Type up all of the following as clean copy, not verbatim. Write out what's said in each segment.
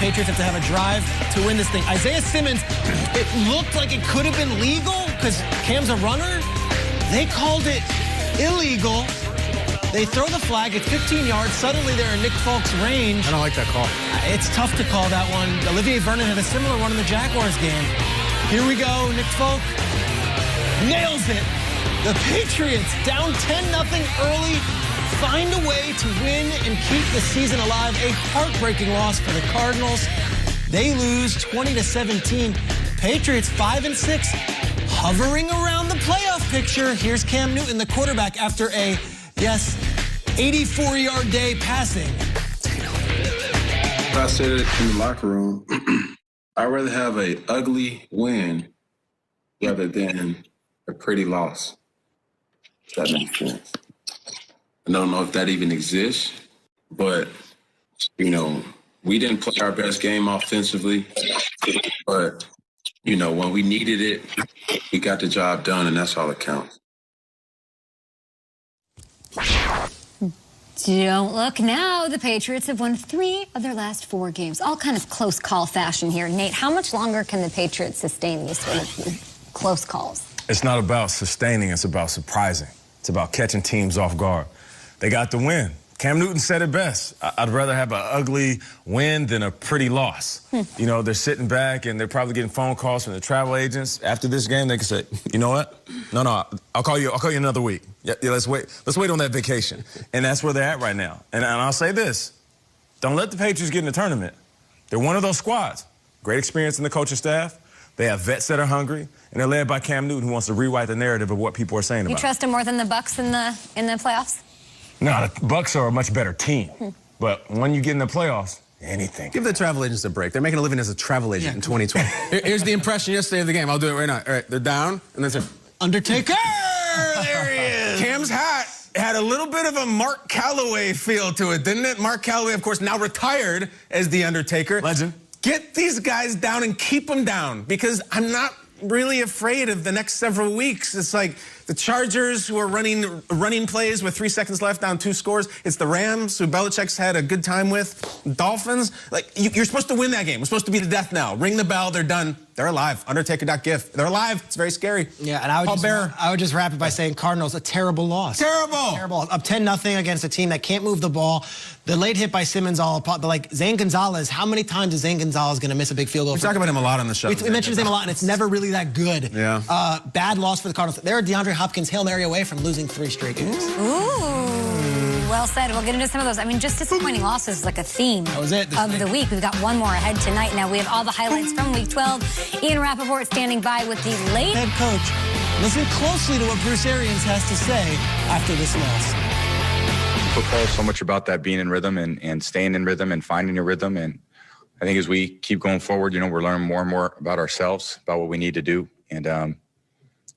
Patriots have to have a drive to win this thing. Isaiah Simmons, it looked like it could have been legal because Cam's a runner. They called it illegal. They throw the flag. It's 15 yards. Suddenly they're in Nick Folk's range. I don't like that call. It's tough to call that one. Olivier Vernon had a similar one in the Jaguars game. Here we go. Nick Folk nails it. The Patriots down 10-0 early, find a way to win and keep the season alive. A heartbreaking loss for the Cardinals. They lose 20-17. Patriots 5-6, hovering around the playoff picture. Here's Cam Newton, the quarterback, after a, yes, 84-yard day passing. I said it in the locker room. I'd rather have an ugly win rather than a pretty loss. If that makes sense. I don't know if that even exists, but, you know, we didn't play our best game offensively, but, you know, when we needed it, we got the job done, and that's all that counts. Don't look now. The Patriots have won 3 of their last 4 games. All kind of close call fashion here. Nate, how much longer can the Patriots sustain these sort of close calls? It's not about sustaining. It's about surprising. It's about catching teams off guard. They got the win. Cam Newton said it best. I'd rather have an ugly win than a pretty loss. You know, they're sitting back and they're probably getting phone calls from the travel agents. After this game, they can say, you know what? No, I'll call you another week. Yeah, let's wait on that vacation. And that's where they're at right now. And I'll say this. Don't let the Patriots get in the tournament. They're one of those squads. Great experience in the coaching staff. They have vets that are hungry, and they're led by Cam Newton, who wants to rewrite the narrative of what people are saying about. You trust him more than the Bucs in the playoffs? No, the Bucs are a much better team. But when you get in the playoffs, anything. Give the travel agents a break. They're making a living as a travel agent in 2020. Here's the impression yesterday of the game. I'll do it right now. All right, they're down, and then Undertaker! There he is! Cam's hat had a little bit of a Mark Calloway feel to it, didn't it? Mark Calloway, of course, now retired as the Undertaker. Legend. Get these guys down and keep them down, because I'm not really afraid of the next several weeks. It's like the Chargers, who are running plays with 3 seconds left, down 2 scores. It's the Rams, who Belichick's had a good time with. Dolphins. Like, you're supposed to win that game. It's supposed to be the death knell. Ring the bell. They're done. They're alive. Undertaker.gif. They're alive. It's very scary. Yeah, and I would just wrap it by saying Cardinals, a terrible loss. Terrible. Up 10-0 against a team that can't move the ball. The late hit by Simmons all apart. But like Zane Gonzalez, how many times is Zane Gonzalez going to miss a big field goal? We talk about him a lot on the show. We mentioned his name a lot, and it's never really that good. Yeah. Bad loss for the Cardinals. They're a DeAndre Hopkins Hail Mary away from losing 3 straight games. Ooh, well said. We'll get into some of those. I mean, just disappointing losses is like a theme of the week. We've got one more ahead tonight. Now, we have all the highlights from Week 12. Ian Rappaport standing by with the late head coach. Listen closely to what Bruce Arians has to say after this loss. Football is so much about that, being in rhythm and staying in rhythm and finding your rhythm. And I think as we keep going forward, you know, we're learning more and more about ourselves, about what we need to do. And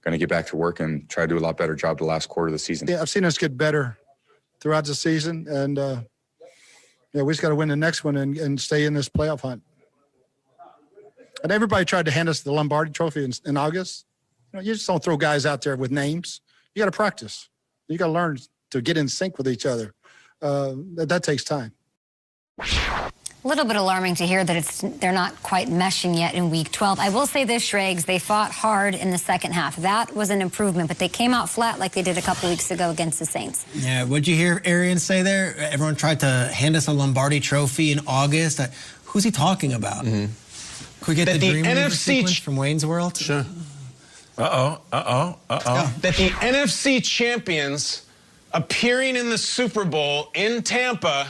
going to get back to work and try to do a lot better job the last quarter of the season. Yeah, I've seen us get better throughout the season. And, yeah, we just got to win the next one and stay in this playoff hunt. And everybody tried to hand us the Lombardi Trophy in August. You know, you just don't throw guys out there with names. You got to practice. You got to learn to get in sync with each other. That takes time. A little bit alarming to hear that they're not quite meshing yet in Week 12. I will say this, Shregs, they fought hard in the second half. That was an improvement, but they came out flat like they did a couple weeks ago against the Saints. Yeah, what'd you hear Arians say there? Everyone tried to hand us a Lombardi Trophy in August. Who's he talking about? Could we get the Dream Weaver sequence from Wayne's World? Sure. That the NFC champions appearing in the Super Bowl in Tampa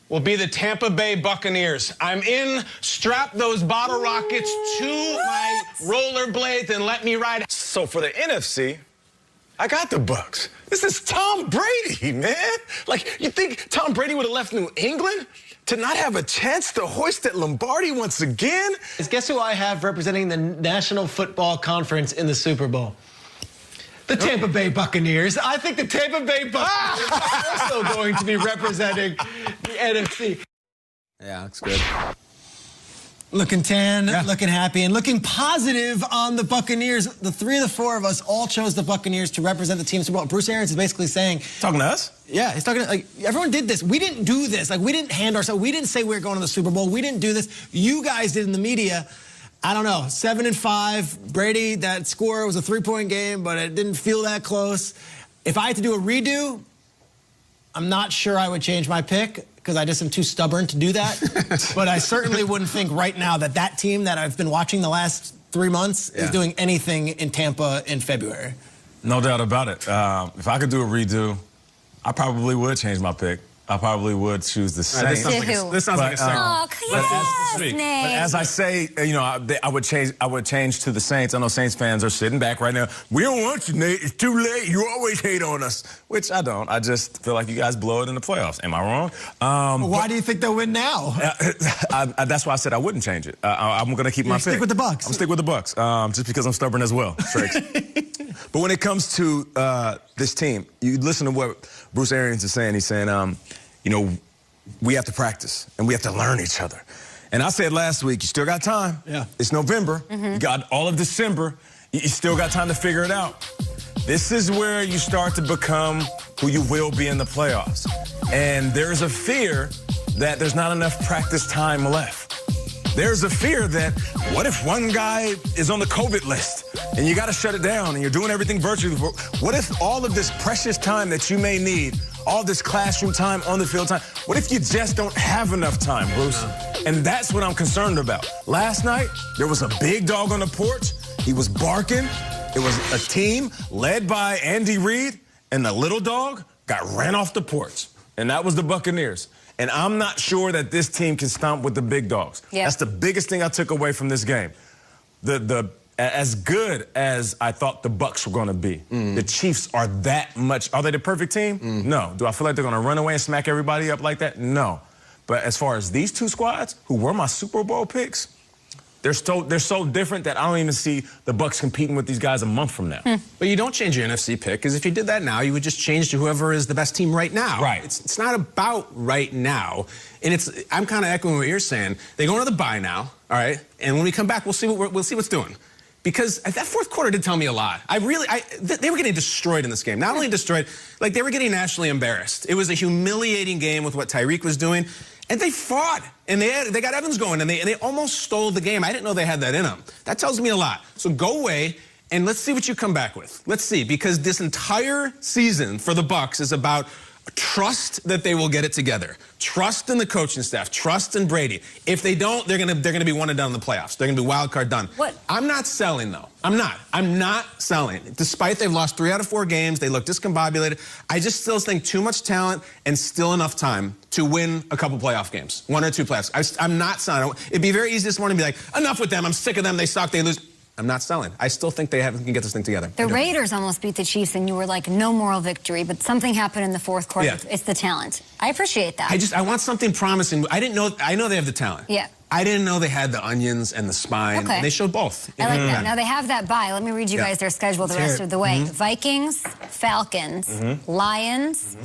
will be the Tampa Bay Buccaneers. I'm in. Strap those bottle rockets to my rollerblades and let me ride. So for the NFC, I got the Bucs. This is Tom Brady, man. Like, you think Tom Brady would have left New England to not have a chance to hoist that Lombardi once again? Guess who I have representing the National Football Conference in the Super Bowl? The Tampa Bay Buccaneers. I think the Tampa Bay Buccaneers are also going to be representing the NFC. Yeah, that's good. Looking tan, looking happy, and looking positive on the Buccaneers. The three of the four of us all chose the Buccaneers to represent the team Super Bowl. Bruce Arians is basically saying... Talking to us? Yeah, he's talking like, everyone did this. We didn't do this. Like, we didn't hand ourselves. We didn't say we were going to the Super Bowl. We didn't do this. You guys did in the media. I don't know, 7-5. Brady, that score was a 3-point game, but it didn't feel that close. If I had to do a redo, I'm not sure I would change my pick because I just am too stubborn to do that. But I certainly wouldn't think right now that that team that I've been watching the last 3 months is doing anything in Tampa in February. No doubt about it. If I could do a redo, I probably would change my pick. I probably would choose the Saints. This sounds like a second. Oh, yes, but as I say, you know, I would change to the Saints. I know Saints fans are sitting back right now. We don't want you, Nate. It's too late. You always hate on us, which I don't. I just feel like you guys blow it in the playoffs. Am I wrong? Well, why do you think they'll win now? That's why I said I wouldn't change it. I'm going to keep my pick. Stick with the Bucs. I'm stick with the Bucs, just because I'm stubborn as well. But when it comes to this team, you listen to what Bruce Arians is saying. He's saying, you know, we have to practice and we have to learn each other. And I said last week, you still got time. Yeah. It's November. You got all of December. You still got time to figure it out. This is where you start to become who you will be in the playoffs. And there's a fear that there's not enough practice time left. There's a fear that what if one guy is on the COVID list and you got to shut it down and you're doing everything virtually? What if all of this precious time that you may need, all this classroom time, on the field time, what if you just don't have enough time, Bruce? And that's what I'm concerned about. Last night, there was a big dog on the porch. He was barking. It was a team led by Andy Reid, and the little dog got ran off the porch. And that was the Buccaneers. And I'm not sure that this team can stomp with the big dogs. Yeah. That's the biggest thing I took away from this game. As good as I thought the Bucs were going to be, the Chiefs are that much. Are they the perfect team? No. Do I feel like they're going to run away and smack everybody up like that? No. But as far as these two squads, who were my Super Bowl picks, they're so different that I don't even see the Bucs competing with these guys a month from now. But you don't change your NFC pick, because if you did that now, you would just change to whoever is the best team right now. Right. It's not about right now. And I'm kind of echoing what you're saying. They go into the bye now, all right? And when we come back, we'll see what's doing. Because that fourth quarter did tell me a lot. They were getting destroyed in this game. Not only destroyed, like they were getting nationally embarrassed. It was a humiliating game with what Tyreek was doing. And they fought, and they got Evans going, and they almost stole the game. I didn't know they had that in them. That tells me a lot. So go away, and let's see what you come back with. Let's see, because this entire season for the Bucs is about trust that they will get it together. Trust in the coaching staff. Trust in Brady. If they don't, they're gonna be one and done in the playoffs. They're gonna be wild card done. What? I'm not selling though. I'm not selling. Despite they've lost 3 out of 4 games, they look discombobulated. I just still think too much talent and still enough time to win a couple playoff games, 1 or 2 playoffs. I'm not selling. It'd be very easy this morning to be like, enough with them. I'm sick of them. They suck. They lose. I'm not selling. I still think they can get this thing together. The Raiders almost beat the Chiefs, and you were like, no moral victory, but something happened in the fourth quarter. Yeah. It's the talent. I appreciate that. I want something promising. I know they have the talent. Yeah. I didn't know they had the onions and the spine. Okay. They showed both. I like that. Now they have that bye. Let me read you guys their schedule the rest of the way. Vikings, Falcons, Lions,